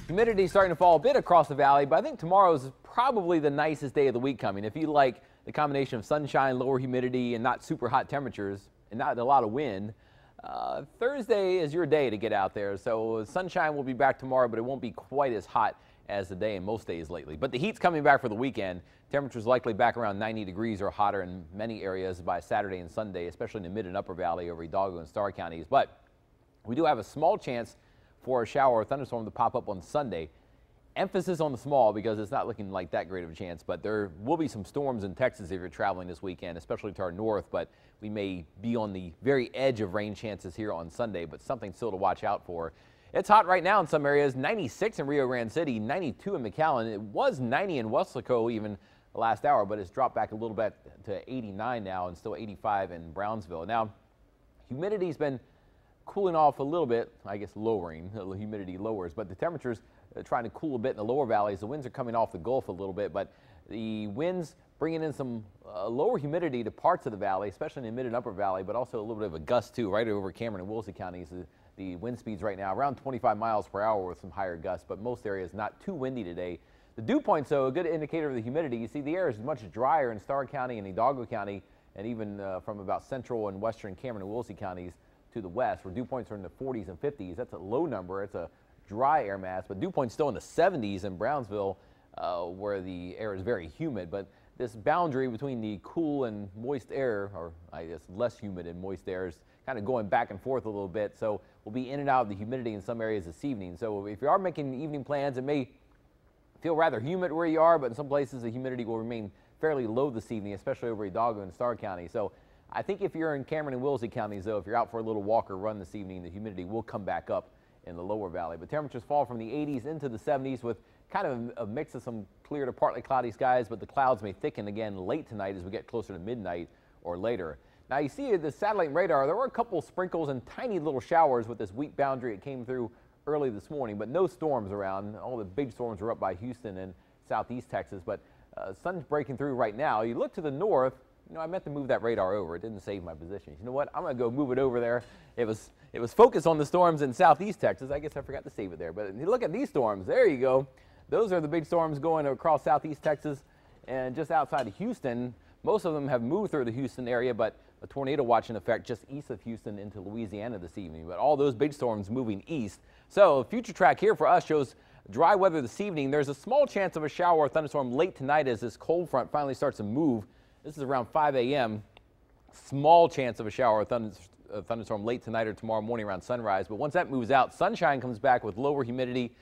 Humidity starting to fall a bit across the valley, but I think tomorrow's probably the nicest day of the week coming. If you like the combination of sunshine, lower humidity, and not super hot temperatures, and not a lot of wind, Thursday is your day to get out there. So sunshine will be back tomorrow, but it won't be quite as hot as the day in most days lately. But the heat's coming back for the weekend. Temperatures likely back around 90 degrees or hotter in many areas by Saturday and Sunday, especially in the mid and upper valley over Hidalgo and Starr counties. But we do have a small chance for a shower or thunderstorm to pop up on Sunday. Emphasis on the small because it's not looking like that great of a chance, but there will be some storms in Texas if you're traveling this weekend, especially to our north, but we may be on the very edge of rain chances here on Sunday, but something still to watch out for. It's hot right now in some areas, 96 in Rio Grande City, 92 in McAllen. It was 90 in Weslaco even last hour, but it's dropped back a little bit to 89 now and still 85 in Brownsville. Now, humidity's been cooling off a little bit, I guess lowering, the humidity lowers, but the temperatures trying to cool a bit in the lower valleys. The winds are coming off the Gulf a little bit, but the winds bringing in some lower humidity to parts of the valley, especially in the mid and upper valley, but also a little bit of a gust too, right over Cameron and Woolsey counties. The wind speeds right now around 25 miles per hour with some higher gusts, but most areas not too windy today. The dew points, though, a good indicator of the humidity. You see the air is much drier in Starr County and Hidalgo County, and even from about central and western Cameron and Woolsey counties to the west, where dew points are in the 40s and 50s. That's a low number. It's a dry air mass, but dew points still in the 70s in Brownsville, where the air is very humid. But this boundary between the cool and moist air, or I guess less humid and moist air, is kind of going back and forth a little bit. So we'll be in and out of the humidity in some areas this evening. So if you are making evening plans, it may feel rather humid where you are, but in some places the humidity will remain fairly low this evening, especially over Hidalgo and Starr County. So I think if you're in Cameron and Woolsey counties, though, if you're out for a little walk or run this evening, the humidity will come back up in the lower valley. But temperatures fall from the 80s into the 70s with kind of a mix of some clear to partly cloudy skies, but the clouds may thicken again late tonight as we get closer to midnight or later. Now you see the satellite radar, there were a couple sprinkles and tiny little showers with this weak boundary. It came through early this morning, but no storms around. All the big storms are up by Houston and southeast Texas, but sun's breaking through right now. You look to the north. You know, I meant to move that radar over. It didn't save my position. You know what? I'm going to go move it over there. It was focused on the storms in southeast Texas. I guess I forgot to save it there. But you look at these storms. There you go. Those are the big storms going across southeast Texas and just outside of Houston. Most of them have moved through the Houston area, but a tornado watch in effect just east of Houston into Louisiana this evening. But all those big storms moving east. So future track here for us shows dry weather this evening. There's a small chance of a shower or thunderstorm late tonight as this cold front finally starts to move. This is around 5 a.m. Small chance of a shower or thunderstorm late tonight or tomorrow morning around sunrise. But once that moves out, sunshine comes back with lower humidity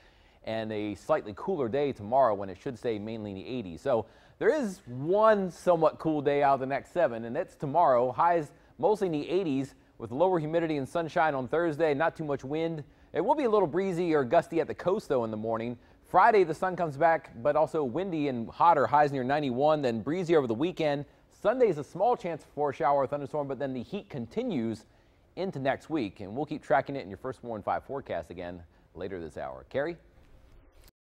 and a slightly cooler day tomorrow when it should stay mainly in the 80s. So there is one somewhat cool day out of the next 7, and that's tomorrow. Highs mostly in the 80s with lower humidity and sunshine on Thursday. Not too much wind. It will be a little breezy or gusty at the coast, though, in the morning. Friday, the sun comes back, but also windy and hotter, highs near 91, then breezy over the weekend. Sunday is a small chance for a shower or thunderstorm, but then the heat continues into next week, and we'll keep tracking it in your first 4 and 5 forecast again later this hour. Carrie?